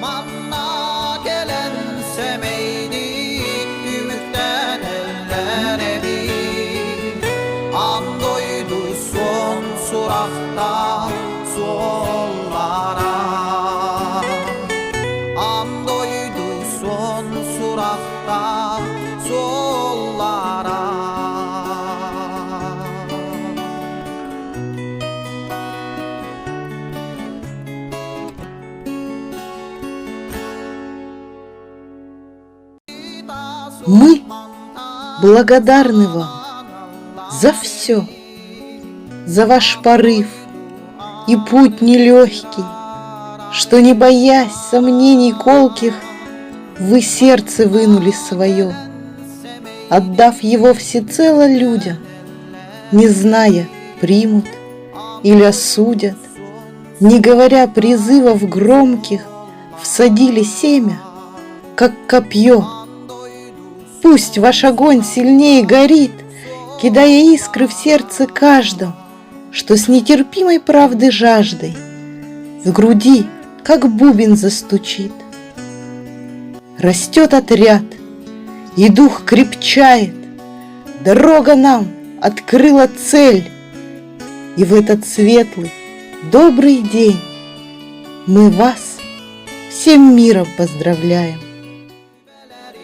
Manna gelen semeydik gümükten ellere bir andoydu son surakta sollara andoydu son surakta sollara. Мы благодарны вам за все, за ваш порыв и путь нелегкий, что, не боясь сомнений колких, вы сердце вынули свое, отдав его всецело людям, не зная, примут или осудят, не говоря призывов громких, всадили семя, как копье. Пусть ваш огонь сильнее горит, кидая искры в сердце каждом, что с нетерпимой правды жаждой в груди, как бубен, застучит. Растет отряд, и дух крепчает, дорога нам открыла цель, и в этот светлый, добрый день мы вас всем миром поздравляем.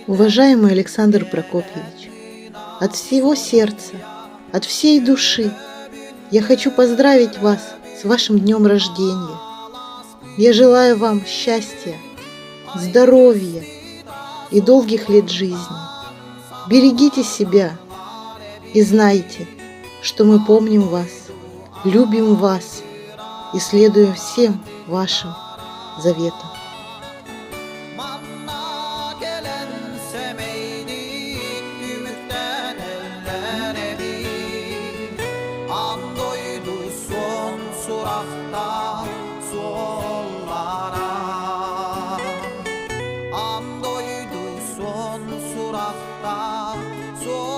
Уважаемый Александр Прокопьевич, от всего сердца, от всей души я хочу поздравить вас с вашим днем рождения. Я желаю вам счастья, здоровья и долгих лет жизни. Берегите себя и знайте, что мы помним вас, любим вас и следуем всем вашим заветам. Semeydik gümükten ellere bir andoydu son surakta sollara andoydu son surakta sollara.